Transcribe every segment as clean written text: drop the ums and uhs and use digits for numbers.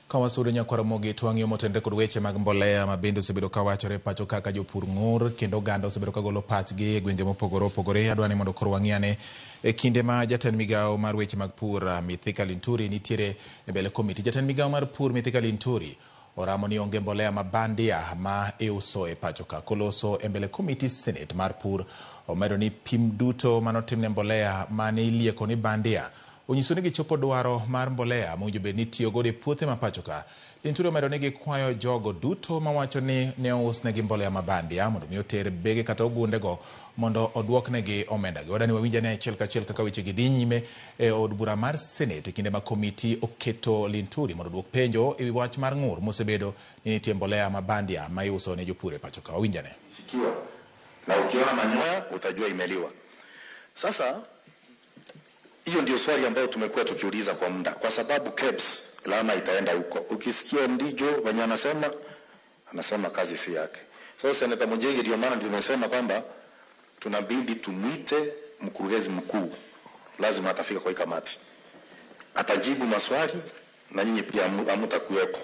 Kawasudo nyako Ramogi twang'io motendre kod weche mag mbolea mabende osebedo kawachore pachoka ka jopur ng'ur kendo oganda osebedo kagolo pachgi e gwenge mopogore opogore. Adwani mondo koro wang'iane e kinde ma jatend migao mar weche mag pur Mithika Linturi nitiere e mbele komiti. Jatend migao mar pur Mithika Linturi oramo ni onge mbolea ma bandia ma iuso e pachoka. Koloso e mbele komiti Senate mar pur omedo ni pim duto manotimne mbolea mane ilieko ni bandia onyiso ni gichopo dwaro mar mbolea mowinjo bed ni tiyo godo e puothe ma pachoka. Linturi omedo ni gikwayo jogo duto mawacho ni ne ousnegi mbolea ma bandia mondo mi oter bege kata ogundego mondo oduoknegi omendagi. Wadani wawinjane achiel kachiel kaka wechegi dhi nyime e od bura mar Senate kinde ma komiti oketo Linturi mondo oduok penjo e wi wach mar ng'ur mosebedo ni nitie mbolea ma bandia ma iuso ne jopur e pachoka. Wawinjane. Fikiwa na ukiona manyoya utajua imeliwa. Sasa hiyo ndio swali ambayo tumekuwa tukiuliza kwa muda, kwa sababu KEBS lama itaenda huko. Ukisikia ndijo wenye anasema kazi si yake. Sasa Seneta Mujegi ndio maana tumesema kwamba tunabidi tumwite mkurugenzi mkuu, lazima atafika kwa kamati, atajibu maswali na nyinyi pia hamtakuwepo.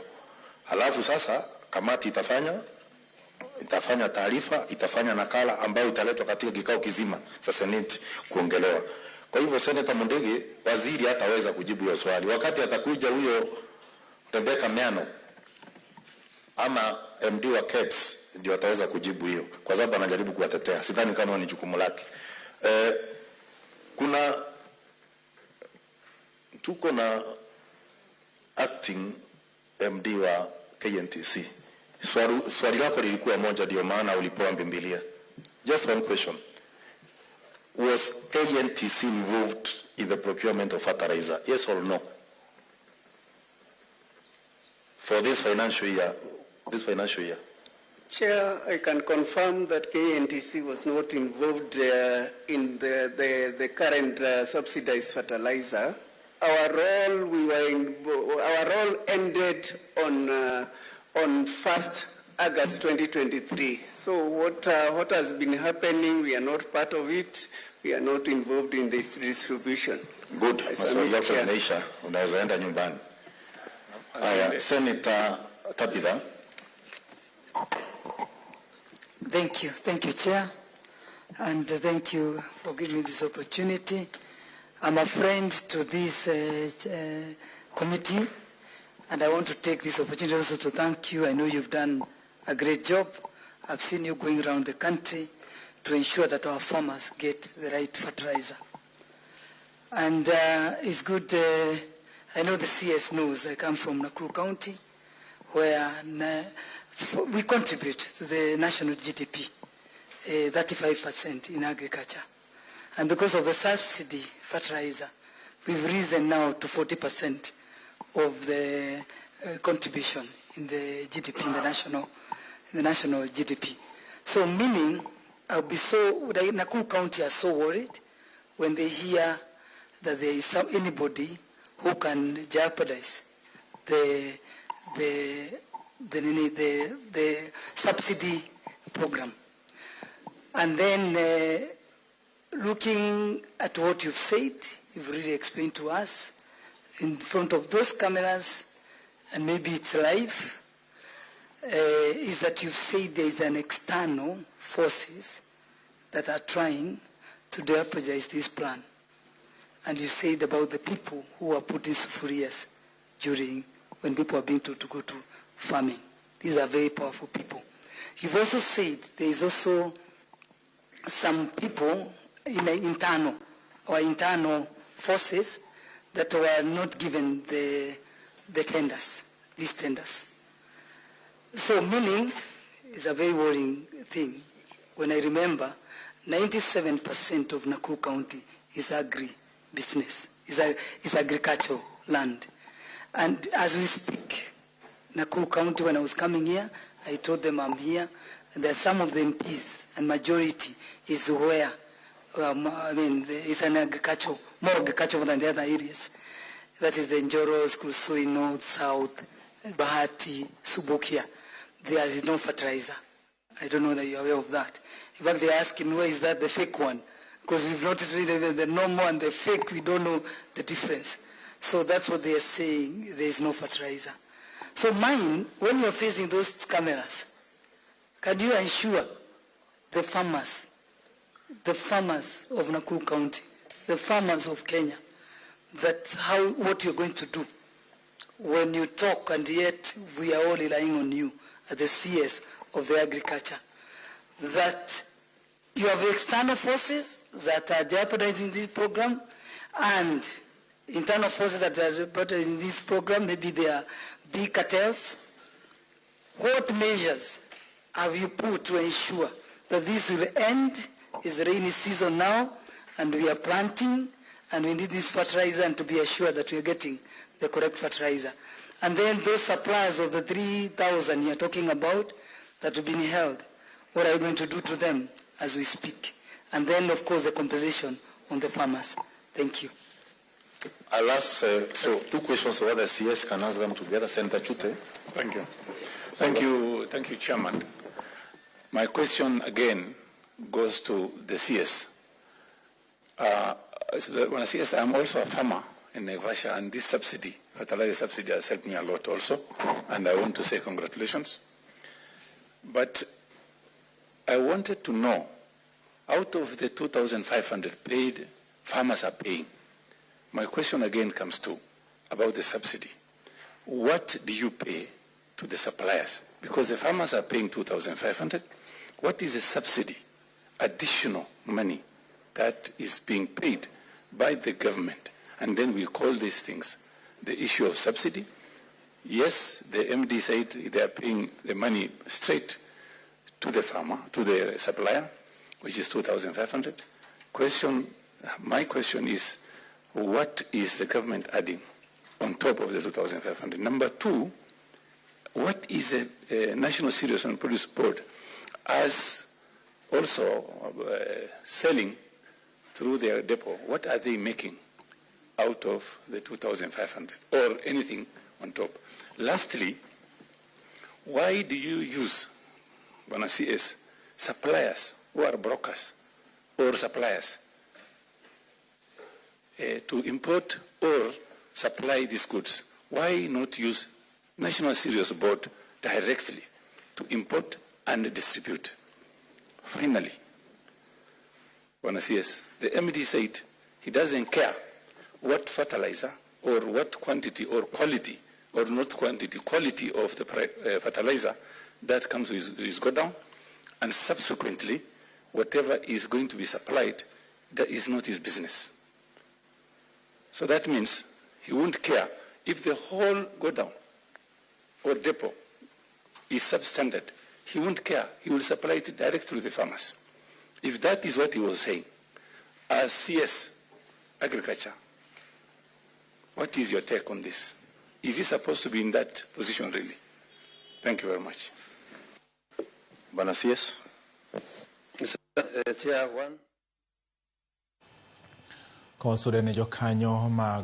Halafu sasa kamati itafanya taarifa, itafanya nakala ambayo italetwa katika kikao kizima sa Senate kuongelewa. Kwa hivyo Seneta Mundege, waziri hataweza kujibu hiyo swali. Wakati atakuja huyo Rebecca Miano ama MD wa KEBS ndio ataweza kujibu hiyo, kwa sababu anajaribu kuwatetea. Sidhani kama ni jukumu lake. Tuko na acting MD wa KNTC. Swali lako lilikuwa moja, ndio maana ulipewa Biblia. Just one question. Was KNTC involved in the procurement of fertilizer? Yes or no? For this financial year? Chair, I can confirm that KNTC was not involved in the current subsidized fertilizer. Our role ended on 1st August 2023. So what has been happening, we are not part of it. We are not involved in this distribution. Good. Unaweza enda nyumbani. Senator Tabitha. Thank you, Chair, and thank you for giving me this opportunity. I'm a friend to this committee, and I want to take this opportunity also to thank you. I know you've done a great job. I've seen you going around the country to ensure that our farmers get the right fertilizer. And it's good, I know the CS knows I come from Nakuru County, where we contribute to the national GDP, 35% in agriculture. And because of the subsidy fertilizer, we've risen now to 40% of the contribution in the GDP, in the national GDP. So meaning, Nakuru County are so worried when they hear that there is anybody who can jeopardize the subsidy program. And then looking at what you've said, you've really explained to us in front of those cameras, and maybe it's live, is that you've said there is an external forces that are trying to jeopardize this plan. And you said about the people who are put in sufurias during when people are being told to go to farming. These are very powerful people. You've also said there is also some people in the internal forces that were not given the tenders, these tenders. So meaning is a very worrying thing. When I remember, 97% of Nakuru County is agri-business, is agricultural land. And as we speak, Nakuru County, when I was coming here, I told them I'm here, and there are some of the MPs, and majority is where, it's an agricultural, more agricultural than the other areas. That is the Njoros, Kusui, North, South, Bahati, Subukia. There is no fertilizer. I don't know that you're aware of that. In fact, they're asking, where is that the fake one? Because we've noticed really the normal and the fake, we don't know the difference. So that's what they are saying, there is no fertilizer. So mine, when you're facing those cameras, can you ensure the farmers of Nakuru County, the farmers of Kenya, that what you're going to do when you talk, and yet we are all relying on you as the CS of the agriculture, that you have external forces that are jeopardizing this program and internal forces that are jeopardizing this program, maybe they are big cartels. What measures have you put to ensure that this will end? It's the rainy season now, and we are planting, and we need this fertilizer, and to be assured that we are getting the correct fertilizer. And then those suppliers of the 3,000 you're talking about that have been held, what are you going to do to them as we speak? And then, of course, the compensation on the farmers. Thank you. I'll ask, so 2 questions so the CS can answer them together. Senator Chute. Thank you. Thank you, Chairman. My question again goes to the CS. When I CS, I'm also a farmer in Naivasha, and this subsidy, fertilizer subsidy, has helped me a lot also, and I want to say congratulations. But I wanted to know, out of the 2,500 paid, farmers are paying. My question again comes to about the subsidy. What do you pay to the suppliers? Because the farmers are paying 2,500. What is the subsidy, additional money that is being paid by the government? And then we call these things the issue of subsidy. Yes, the MD said they are paying the money straight to the farmer, to the supplier, which is 2,500. My question is, what is the government adding on top of the 2,500? Number 2, what is a National Cereals and Produce Board as also selling through their depot? What are they making out of the 2,500 or anything on top? Lastly, why do you use, when I see as suppliers who are brokers or suppliers to import or supply these goods? Why not use National Cereals Board directly to import and distribute? Finally, when I see as the MD said he doesn't care what fertilizer or what quantity or quality, or not quantity, quality of the fertilizer that comes with his go down, and subsequently whatever is going to be supplied, that is not his business. So that means he won't care if the whole go down or depot is substandard. He won't care. He will supply it direct to the farmers. If that is what he was saying, as CS Agriculture, what is your take on this? Is he supposed to be in that position really? Thank you very much. Bana CS. Chair, one. Kosudene jokanyo mag